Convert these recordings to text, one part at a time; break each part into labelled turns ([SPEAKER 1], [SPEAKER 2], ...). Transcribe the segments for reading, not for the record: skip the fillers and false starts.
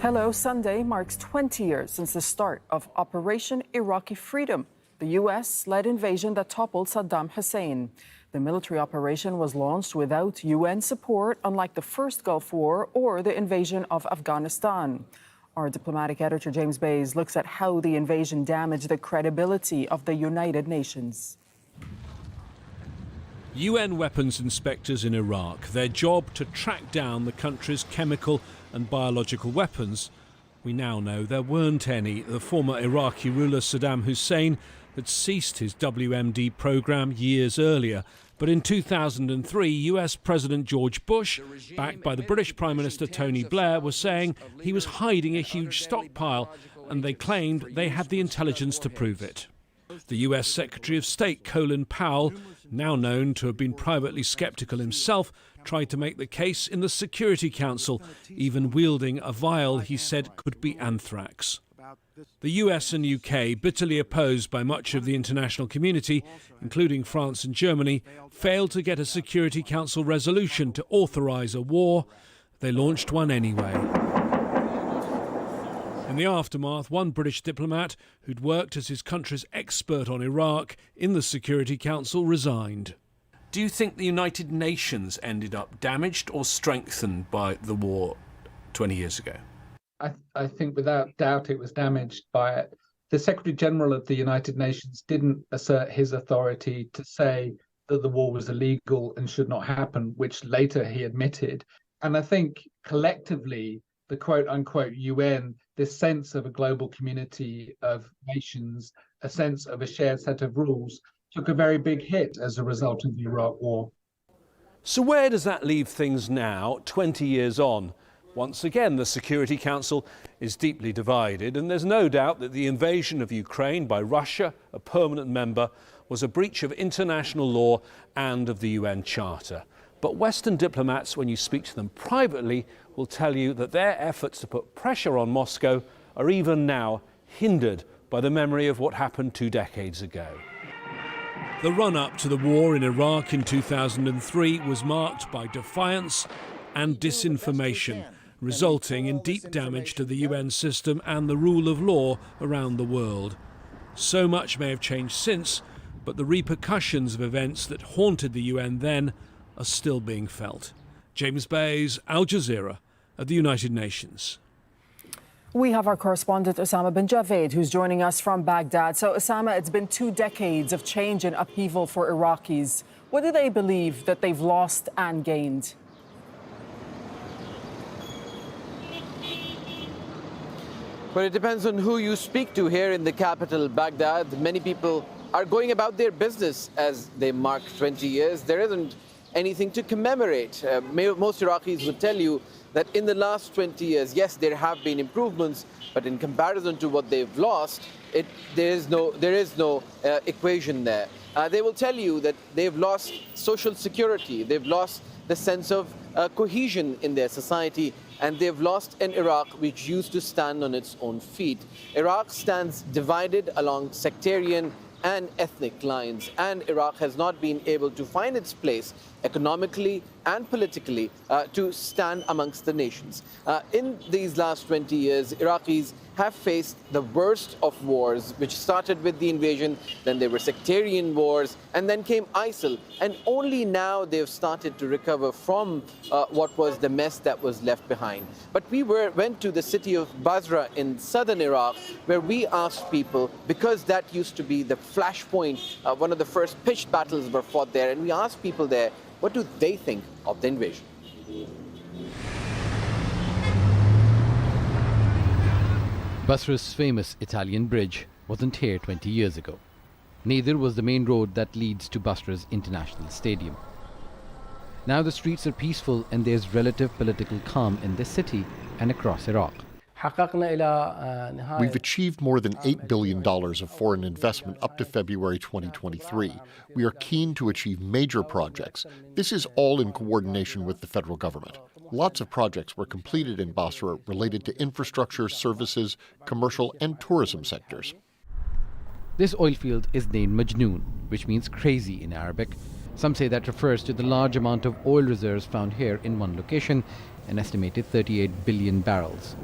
[SPEAKER 1] Hello, Sunday marks 20 years since the start of Operation Iraqi Freedom, the U.S.-led invasion that toppled Saddam Hussein. The military operation was launched without UN support, unlike the first Gulf War or the invasion of Afghanistan. Our diplomatic editor, James Bays, looks at how the invasion damaged the credibility of the United Nations.
[SPEAKER 2] UN weapons inspectors in Iraq, their job to track down the country's chemical and biological weapons. We now know there weren't any. The former Iraqi ruler Saddam Hussein had ceased his WMD program years earlier. But in 2003, US President George Bush, backed by the British Prime Minister Tony Blair, was saying he was hiding a huge stockpile, and they claimed they had the intelligence to prove it. The US Secretary of State Colin Powell, now known to have been privately sceptical himself, tried to make the case in the Security Council, even wielding a vial he said could be anthrax. The US and UK, bitterly opposed by much of the international community, including France and Germany, failed to get a Security Council resolution to authorise a war. They launched one anyway. In the aftermath, one British diplomat who'd worked as his country's expert on Iraq in the Security Council resigned. Do you think the United Nations ended up damaged or strengthened by the war 20 years ago?
[SPEAKER 3] I think without doubt it was damaged by it. The Secretary General of the United Nations didn't assert his authority to say that the war was illegal and should not happen, which later he admitted. And I think collectively, the quote-unquote UN, this sense of a global community of nations, a sense of a shared set of rules, took a very big hit as a result of the Iraq War.
[SPEAKER 2] So where does that leave things now, 20 years on? Once again, the Security Council is deeply divided, and there's no doubt that the invasion of Ukraine by Russia, a permanent member, was a breach of international law and of the UN Charter. But Western diplomats, when you speak to them privately, will tell you that their efforts to put pressure on Moscow are even now hindered by the memory of what happened 2 decades ago. The run-up to the war in Iraq in 2003 was marked by defiance and disinformation, resulting in deep damage to the UN system and the rule of law around the world. So much may have changed since, but the repercussions of events that haunted the UN then are still being felt. James Bays, Al Jazeera, at the United Nations.
[SPEAKER 1] We have our correspondent Osama bin Javed, who's joining us from Baghdad. So, Osama, it's been 2 decades of change and upheaval for Iraqis. What do they believe that they've lost and gained?
[SPEAKER 4] Well, it depends on who you speak to here in the capital, Baghdad. Many people are going about their business as they mark 20 years. There isn't anything to commemorate. Most Iraqis would tell you that in the last 20 years, yes, there have been improvements, but in comparison to what they've lost, there is no equation there. They will tell you that they've lost social security, they've lost the sense of cohesion in their society, and they've lost an Iraq which used to stand on its own feet. Iraq stands divided along sectarian and ethnic lines, and Iraq has not been able to find its place economically and politically to stand amongst the nations. In these last 20 years, Iraqis have faced the worst of wars, which started with the invasion, then there were sectarian wars, and then came ISIL. And only now they've started to recover from what was the mess that was left behind. But we went to the city of Basra in southern Iraq, where we asked people, because that used to be the flashpoint, one of the first pitched battles were fought there, and we asked people there, what do they think of the invasion?
[SPEAKER 5] Basra's famous Italian bridge wasn't here 20 years ago. Neither was the main road that leads to Basra's international stadium. Now the streets are peaceful and there's relative political calm in the city and across Iraq.
[SPEAKER 6] We've achieved more than $8 billion of foreign investment up to February 2023. We are keen to achieve major projects. This is all in coordination with the federal government. Lots of projects were completed in Basra related to infrastructure, services, commercial and tourism sectors.
[SPEAKER 5] This oil field is named Majnoon, which means crazy in Arabic. Some say that refers to the large amount of oil reserves found here in one location, an estimated 38 billion barrels.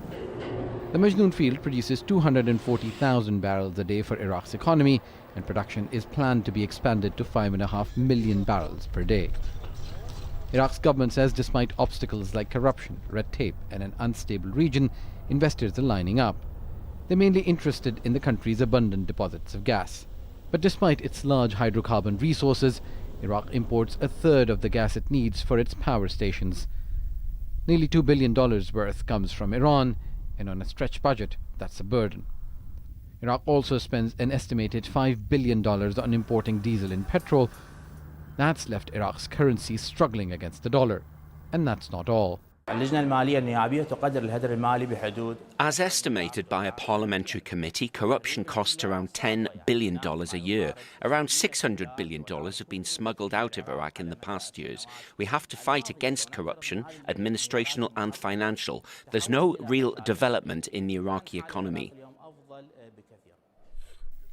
[SPEAKER 5] The Majnoon field produces 240,000 barrels a day for Iraq's economy, and production is planned to be expanded to 5.5 million barrels per day. Iraq's government says despite obstacles like corruption, red tape, and an unstable region, investors are lining up. They're mainly interested in the country's abundant deposits of gas. But despite its large hydrocarbon resources, Iraq imports a third of the gas it needs for its power stations. Nearly $2 billion worth comes from Iran, and on a stretched budget, that's a burden. Iraq also spends an estimated $5 billion on importing diesel and petrol. That's left Iraq's currency struggling against the dollar. And that's not all.
[SPEAKER 7] As estimated by a parliamentary committee, corruption costs around $10 billion a year. Around $600 billion have been smuggled out of Iraq in the past years. We have to fight against corruption, administrational and financial. There's no real development in the Iraqi economy.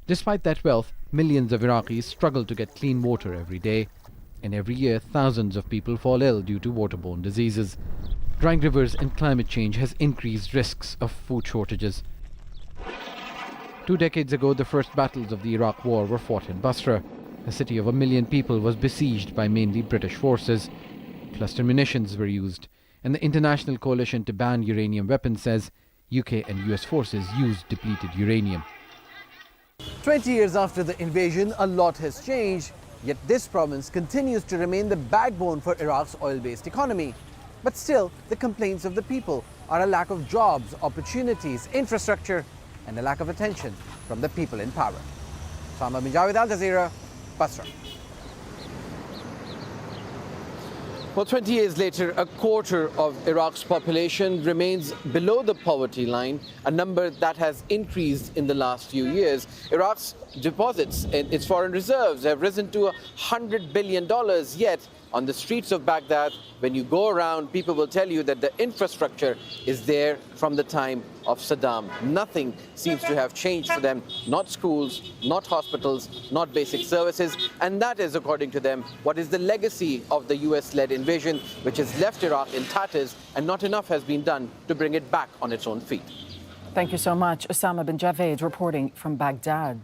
[SPEAKER 5] Despite that wealth, millions of Iraqis struggle to get clean water every day. And every year, thousands of people fall ill due to waterborne diseases. Drying rivers and climate change has increased risks of food shortages. 2 decades ago, the first battles of the Iraq War were fought in Basra. A city of 1 million people was besieged by mainly British forces. Cluster munitions were used, and the International Coalition to Ban Uranium Weapons says UK and US forces used depleted uranium.
[SPEAKER 8] 20 years after the invasion, a lot has changed, yet this province continues to remain the backbone for Iraq's oil-based economy. But still, the complaints of the people are a lack of jobs, opportunities, infrastructure, and a lack of attention from the people in power. Sama bin Jawed, Al Jazeera, Basra.
[SPEAKER 4] Well, 20 years later, a quarter of Iraq's population remains below the poverty line, a number that has increased in the last few years. Iraq's deposits in its foreign reserves have risen to $100 billion, yet on the streets of Baghdad, when you go around, people will tell you that the infrastructure is there from the time of Saddam. Nothing seems to have changed for them, not schools, not hospitals, not basic services. And that is, according to them, what is the legacy of the US-led invasion, which has left Iraq in tatters, and not enough has been done to bring it back on its own feet.
[SPEAKER 1] Thank you so much. Osama bin Javed reporting from Baghdad.